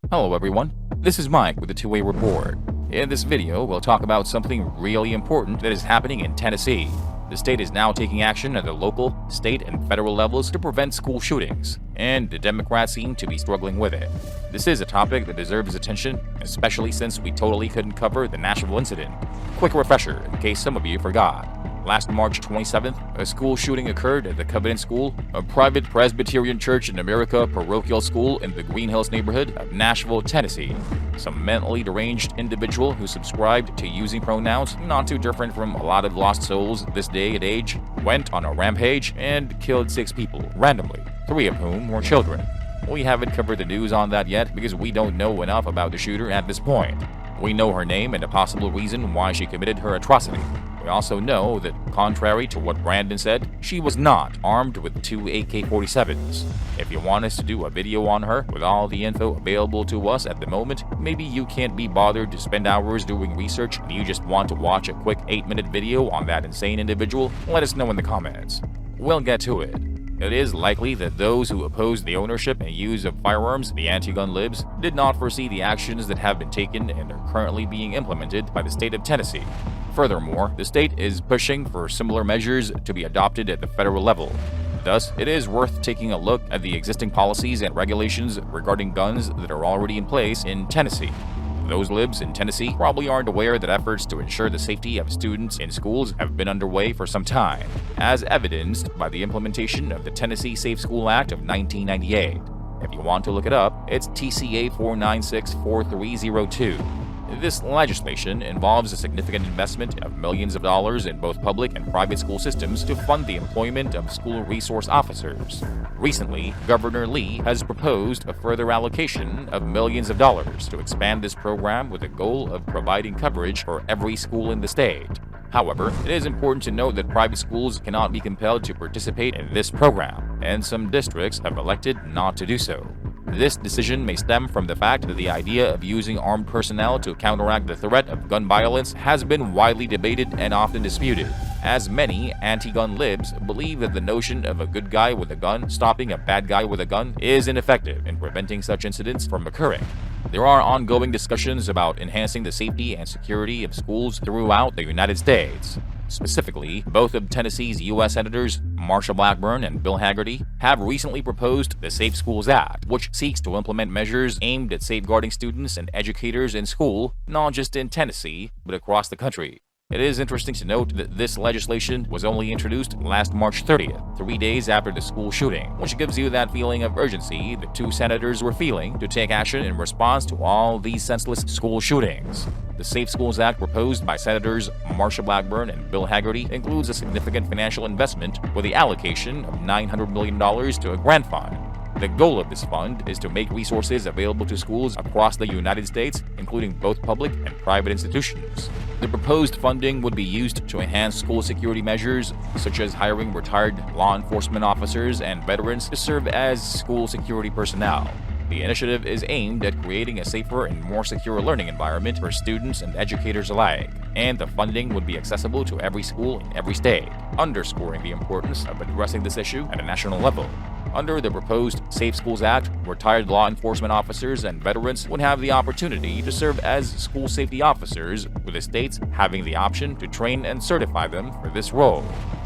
Hello everyone, this is Mike with the Two-Way Report. In this video, we'll talk about something really important that is happening in Tennessee. The state is now taking action at the local, state, and federal levels to prevent school shootings, and the Democrats seem to be struggling with it. This is a topic that deserves attention, especially since we totally couldn't cover the Nashville incident. Quick refresher, in case some of you forgot. Last March 27th, a school shooting occurred at the Covenant School, a private Presbyterian Church in America parochial school in the Green Hills neighborhood of Nashville, Tennessee. Some mentally deranged individual who subscribed to using pronouns not too different from a lot of lost souls this day and age went on a rampage and killed 6 people randomly, 3 of whom were children. We haven't covered the news on that yet because we don't know enough about the shooter at this point. We know her name and a possible reason why she committed her atrocity. We also know that, contrary to what Brandon said, she was not armed with 2 AK-47s. If you want us to do a video on her with all the info available to us at the moment, maybe you can't be bothered to spend hours doing research and you just want to watch a quick 8-minute video on that insane individual, let us know in the comments. We'll get to it. It is likely that those who oppose the ownership and use of firearms, the anti-gun libs, did not foresee the actions that have been taken and are currently being implemented by the state of Tennessee. Furthermore, the state is pushing for similar measures to be adopted at the federal level. Thus, it is worth taking a look at the existing policies and regulations regarding guns that are already in place in Tennessee. Those libs in Tennessee probably aren't aware that efforts to ensure the safety of students in schools have been underway for some time, as evidenced by the implementation of the Tennessee Safe School Act of 1998. If you want to look it up, it's TCA 4964302. This legislation involves a significant investment of millions of dollars in both public and private school systems to fund the employment of school resource officers. Recently, Governor Lee has proposed a further allocation of millions of dollars to expand this program with the goal of providing coverage for every school in the state. However, it is important to note that private schools cannot be compelled to participate in this program, and some districts have elected not to do so. This decision may stem from the fact that the idea of using armed personnel to counteract the threat of gun violence has been widely debated and often disputed, as many anti-gun libs believe that the notion of a good guy with a gun stopping a bad guy with a gun is ineffective in preventing such incidents from occurring. There are ongoing discussions about enhancing the safety and security of schools throughout the United States. Specifically, both of Tennessee's U.S. Senators, Marsha Blackburn and Bill Hagerty, have recently proposed the Safe Schools Act, which seeks to implement measures aimed at safeguarding students and educators in school, not just in Tennessee, but across the country. It is interesting to note that this legislation was only introduced last March 30th, 3 days after the school shooting, which gives you that feeling of urgency the 2 senators were feeling to take action in response to all these senseless school shootings. The Safe Schools Act proposed by Senators Marsha Blackburn and Bill Hagerty includes a significant financial investment with the allocation of $900 million to a grant fund. The goal of this fund is to make resources available to schools across the United States, including both public and private institutions. The proposed funding would be used to enhance school security measures, such as hiring retired law enforcement officers and veterans to serve as school security personnel. The initiative is aimed at creating a safer and more secure learning environment for students and educators alike, and the funding would be accessible to every school in every state, underscoring the importance of addressing this issue at a national level. Under the proposed Safe Schools Act, retired law enforcement officers and veterans would have the opportunity to serve as school safety officers, with the states having the option to train and certify them for this role.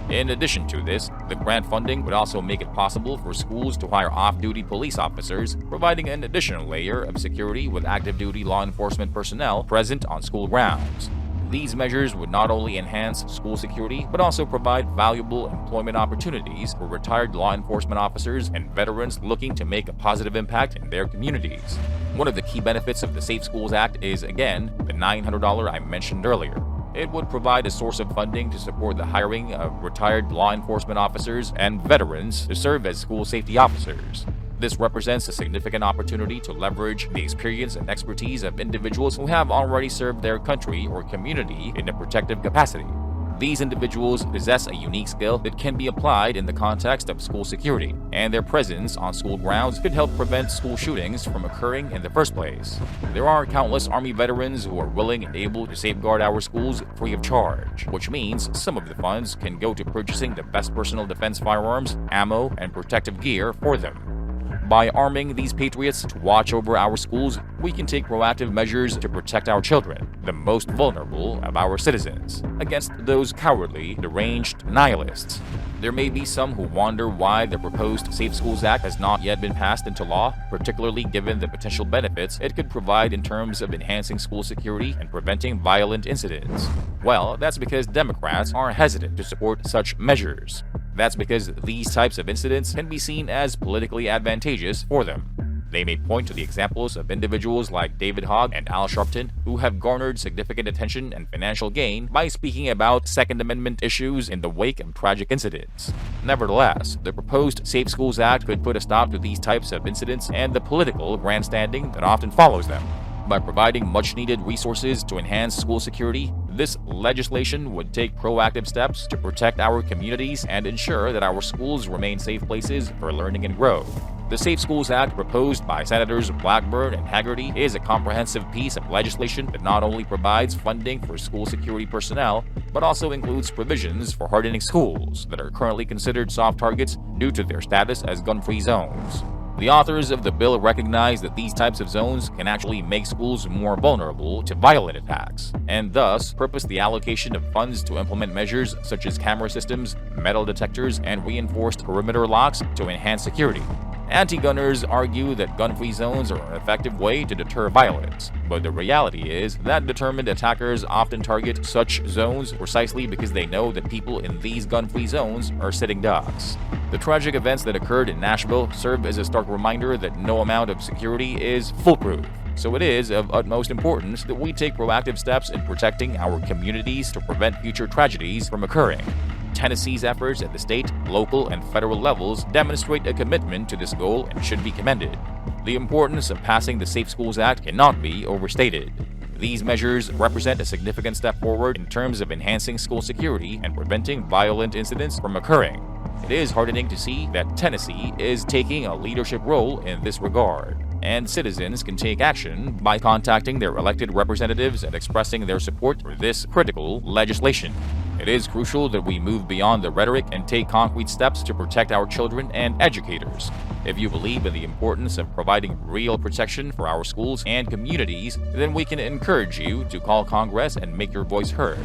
In addition to this, the grant funding would also make it possible for schools to hire off-duty police officers, providing an additional layer of security with active-duty law enforcement personnel present on school grounds. These measures would not only enhance school security, but also provide valuable employment opportunities for retired law enforcement officers and veterans looking to make a positive impact in their communities. One of the key benefits of the Safe Schools Act is, again, the $900 I mentioned earlier. It would provide a source of funding to support the hiring of retired law enforcement officers and veterans to serve as school safety officers. This represents a significant opportunity to leverage the experience and expertise of individuals who have already served their country or community in a protective capacity. These individuals possess a unique skill that can be applied in the context of school security, and their presence on school grounds could help prevent school shootings from occurring in the first place. There are countless Army veterans who are willing and able to safeguard our schools free of charge, which means some of the funds can go to purchasing the best personal defense firearms, ammo, and protective gear for them. By arming these patriots to watch over our schools, we can take proactive measures to protect our children, the most vulnerable of our citizens, against those cowardly, deranged nihilists. There may be some who wonder why the proposed Safe Schools Act has not yet been passed into law, particularly given the potential benefits it could provide in terms of enhancing school security and preventing violent incidents. Well, that's because Democrats are hesitant to support such measures. That's because these types of incidents can be seen as politically advantageous for them. They may point to the examples of individuals like David Hogg and Al Sharpton who have garnered significant attention and financial gain by speaking about Second Amendment issues in the wake of tragic incidents. Nevertheless, the proposed Safe Schools Act could put a stop to these types of incidents and the political grandstanding that often follows them. By providing much-needed resources to enhance school security, this legislation would take proactive steps to protect our communities and ensure that our schools remain safe places for learning and growth. The Safe Schools Act proposed by Senators Blackburn and Haggerty is a comprehensive piece of legislation that not only provides funding for school security personnel, but also includes provisions for hardening schools that are currently considered soft targets due to their status as gun-free zones. The authors of the bill recognize that these types of zones can actually make schools more vulnerable to violent attacks, and thus purpose the allocation of funds to implement measures such as camera systems, metal detectors, and reinforced perimeter locks to enhance security. Anti-gunners argue that gun-free zones are an effective way to deter violence, but the reality is that determined attackers often target such zones precisely because they know that people in these gun-free zones are sitting ducks. The tragic events that occurred in Nashville serve as a stark reminder that no amount of security is foolproof. So it is of utmost importance that we take proactive steps in protecting our communities to prevent future tragedies from occurring. Tennessee's efforts at the state, local, and federal levels demonstrate a commitment to this goal and should be commended. The importance of passing the Safe Schools Act cannot be overstated. These measures represent a significant step forward in terms of enhancing school security and preventing violent incidents from occurring. It is heartening to see that Tennessee is taking a leadership role in this regard, and citizens can take action by contacting their elected representatives and expressing their support for this critical legislation. It is crucial that we move beyond the rhetoric and take concrete steps to protect our children and educators. If you believe in the importance of providing real protection for our schools and communities, then we can encourage you to call Congress and make your voice heard.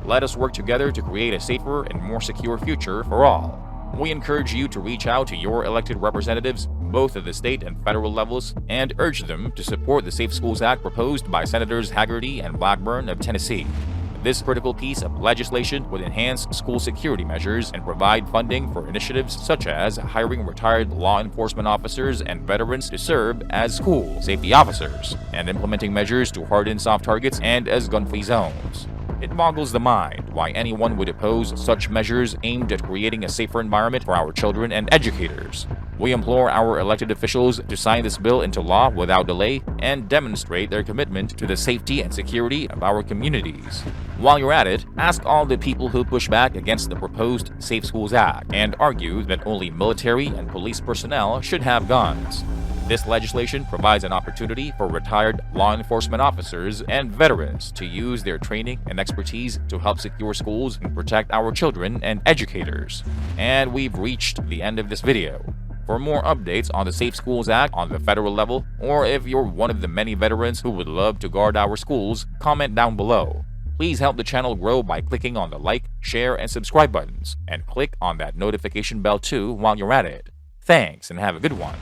Let us work together to create a safer and more secure future for all. We encourage you to reach out to your elected representatives, both at the state and federal levels, and urge them to support the Safe Schools Act proposed by Senators Haggerty and Blackburn of Tennessee. This critical piece of legislation would enhance school security measures and provide funding for initiatives such as hiring retired law enforcement officers and veterans to serve as school safety officers, and implementing measures to harden soft targets and as gun-free zones. It boggles the mind why anyone would oppose such measures aimed at creating a safer environment for our children and educators. We implore our elected officials to sign this bill into law without delay and demonstrate their commitment to the safety and security of our communities. While you're at it, ask all the people who push back against the proposed Safe Schools Act and argue that only military and police personnel should have guns. This legislation provides an opportunity for retired law enforcement officers and veterans to use their training and expertise to help secure schools and protect our children and educators. And we've reached the end of this video. For more updates on the Safe Schools Act on the federal level, or if you're one of the many veterans who would love to guard our schools, comment down below. Please help the channel grow by clicking on the like, share, and subscribe buttons, and click on that notification bell too while you're at it. Thanks, and have a good one.